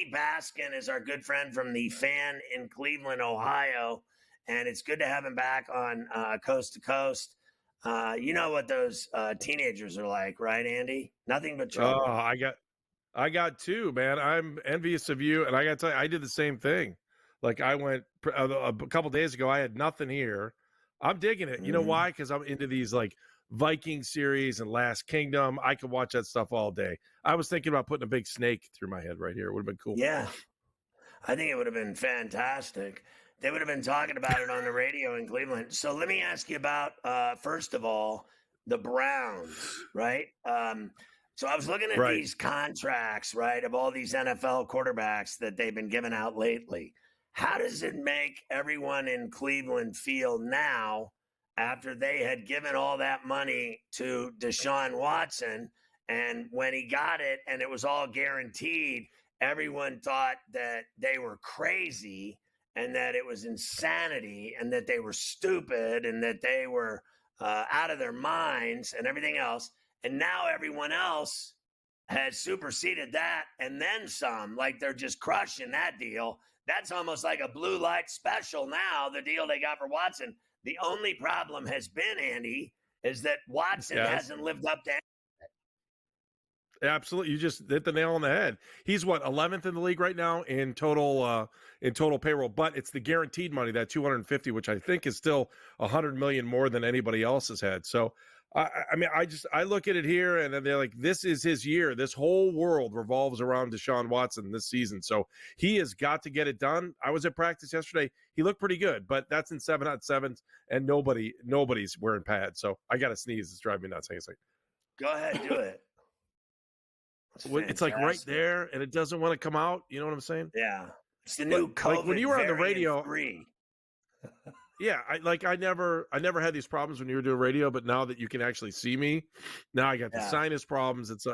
Andy Baskin is our good friend from the Fan in Cleveland, Ohio, and it's good to have him back on Coast to Coast. You know what those teenagers are like, right, Andy? Nothing but trouble. Oh, I got two, man. I'm envious of you, and I got to tell you, I did the same thing. Like I went a couple days ago, I had nothing here. I'm digging it. You know why? Because I'm into these like Viking series and Last Kingdom. I could watch that stuff all day. I was thinking about putting a big snake through my head right here. It would have been cool. Yeah, I think it would have been fantastic. They would have been talking about it on the radio in Cleveland. So let me ask you about, first of all, the Browns, right? So I was looking at these contracts, right, of all these NFL quarterbacks that they've been giving out lately. How does it make everyone in Cleveland feel now after they had given all that money to Deshaun Watson? And when he got it and it was all guaranteed, everyone thought that they were crazy and that it was insanity and that they were stupid and that they were out of their minds and everything else. And now everyone else has superseded that and then some, like they're just crushing that deal. That's almost like a blue light special now, the deal they got for Watson. The only problem has been, Andy, is that Watson hasn't lived up to Absolutely. You just hit the nail on the head. He's what, 11th in the league right now in total payroll, but it's the guaranteed money, that 250, which I think is still 100 million more than anybody else has had. So I mean, I look at it here and then they're like, this is his year. This whole world revolves around Deshaun Watson this season. So he has got to get it done. I was at practice yesterday. He looked pretty good, but that's in 7-on-7s and nobody's wearing pads. So I got to sneeze. It's driving me nuts. Hang on a second. Go ahead, do it. It's like right there and it doesn't want to come out. You know what I'm saying? Yeah. It's the new COVID like when you were on the radio. 3. Yeah, I never had these problems when you were doing radio, but now that you can actually see me, now I got the sinus problems. It's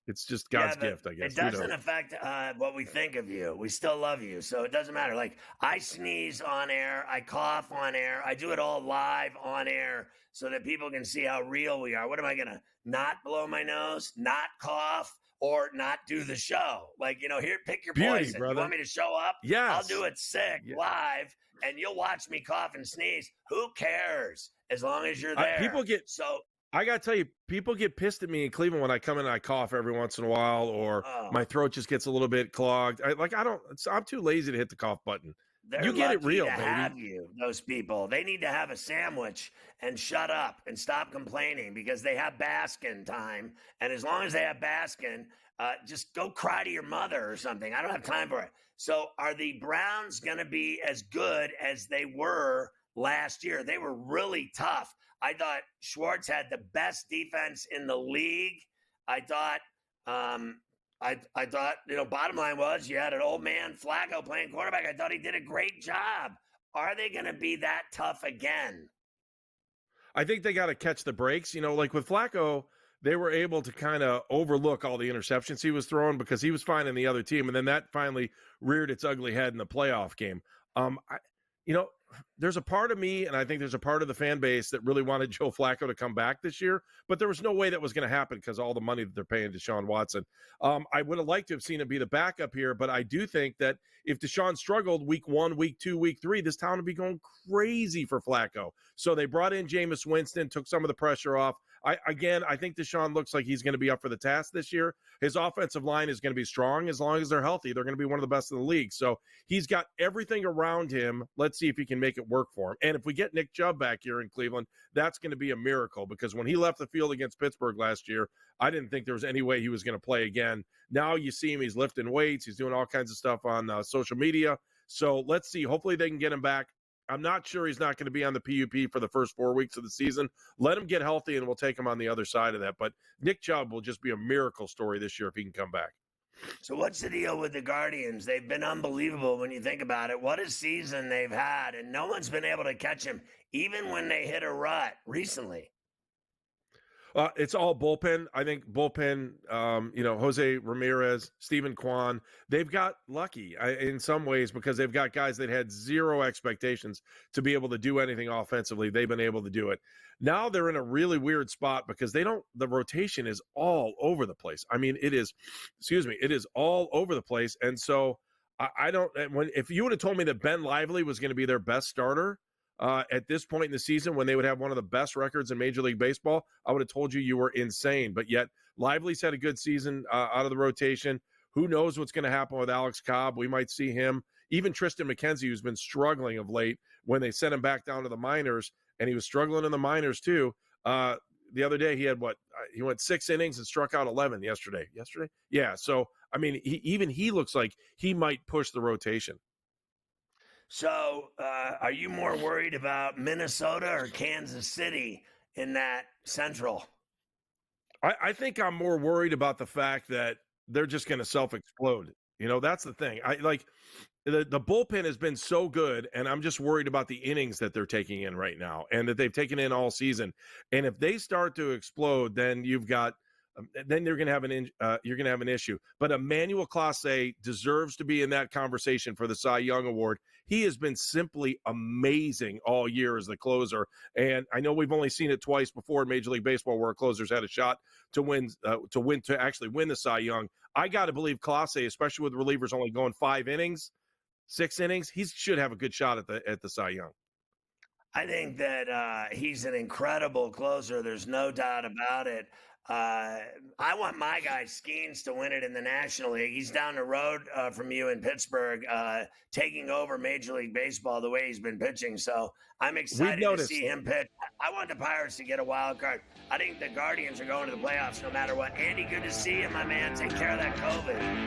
it's just God's gift, I guess. It doesn't affect what we think of you. We still love you, so it doesn't matter. Like I sneeze on air, I cough on air, I do it all live on air so that people can see how real we are. What am I gonna not blow my nose, not cough, or not do the show? Like, here, pick your poison. Brother. You want me to show up? Yes. I'll do it sick live. And you'll watch me cough and sneeze. Who cares? As long as you're there. I got to tell you, people get pissed at me in Cleveland when I come in and I cough every once in a while, or my throat just gets a little bit clogged. I'm too lazy to hit the cough button. You get it real, baby. Have you, those people. They need to have a sandwich and shut up and stop complaining because they have Baskin time. And as long as they have Baskin, just go cry to your mother or something. I don't have time for it. So are the Browns going to be as good as they were last year? They were really tough. I thought Schwartz had the best defense in the league. I thought, bottom line was you had an old man Flacco playing quarterback. I thought he did a great job. Are they going to be that tough again? I think they got to catch the breaks. Like with Flacco, they were able to kind of overlook all the interceptions he was throwing because he was fine in the other team. And then that finally reared its ugly head in the playoff game. There's a part of me, and I think there's a part of the fan base that really wanted Joe Flacco to come back this year, but there was no way that was going to happen because all the money that they're paying Deshaun Watson. I would have liked to have seen him be the backup here, but I do think that if Deshaun struggled week 1, week 2, week 3, this town would be going crazy for Flacco. So they brought in Jameis Winston, took some of the pressure off. I think Deshaun looks like he's going to be up for the task this year. His offensive line is going to be strong as long as they're healthy. They're going to be one of the best in the league. So he's got everything around him. Let's see if he can make it work for him. And if we get Nick Chubb back here in Cleveland, that's going to be a miracle because when he left the field against Pittsburgh last year, I didn't think there was any way he was going to play again. Now you see him. He's lifting weights. He's doing all kinds of stuff on social media. So let's see. Hopefully they can get him back. I'm not sure he's not going to be on the PUP for the first 4 weeks of the season. Let him get healthy, and we'll take him on the other side of that. But Nick Chubb will just be a miracle story this year if he can come back. So what's the deal with the Guardians? They've been unbelievable when you think about it. What a season they've had, and no one's been able to catch him, even when they hit a rut recently. It's all bullpen. I think bullpen, Jose Ramirez, Steven Kwan, they've got lucky in some ways because they've got guys that had zero expectations to be able to do anything offensively. They've been able to do it. Now they're in a really weird spot because the rotation is all over the place. I mean, it is all over the place. And so I don't, if you would have told me that Ben Lively was going to be their best starter, at this point in the season when they would have one of the best records in Major League Baseball, I would have told you were insane. But yet Lively's had a good season out of the rotation. Who knows what's going to happen with Alex Cobb? We might see him. Even Tristan McKenzie, who's been struggling of late when they sent him back down to the minors, and he was struggling in the minors too. The other day he had he went 6 innings and struck out 11 yesterday. Yeah. So, I mean, he looks like he might push the rotation. So, are you more worried about Minnesota or Kansas City in that Central? I think I'm more worried about the fact that they're just going to self-explode. That's the thing. The bullpen has been so good, and I'm just worried about the innings that they're taking in right now and that they've taken in all season. And if they start to explode, then then you're going to have an issue. But Emmanuel Clase deserves to be in that conversation for the Cy Young Award. He has been simply amazing all year as the closer. And I know we've only seen it twice before in Major League Baseball where closers had a shot to actually win the Cy Young. I got to believe Clase, especially with relievers only going 5 innings, 6 innings, he should have a good shot at the Cy Young. I think that he's an incredible closer. There's no doubt about it. I want my guy Skeens to win it in the National League. He's down the road from you in Pittsburgh, taking over Major League Baseball the way he's been pitching. So I'm excited to see him pitch. I want the Pirates to get a wild card. I think the Guardians are going to the playoffs no matter what. Andy, good to see you, my man. Take care of that COVID.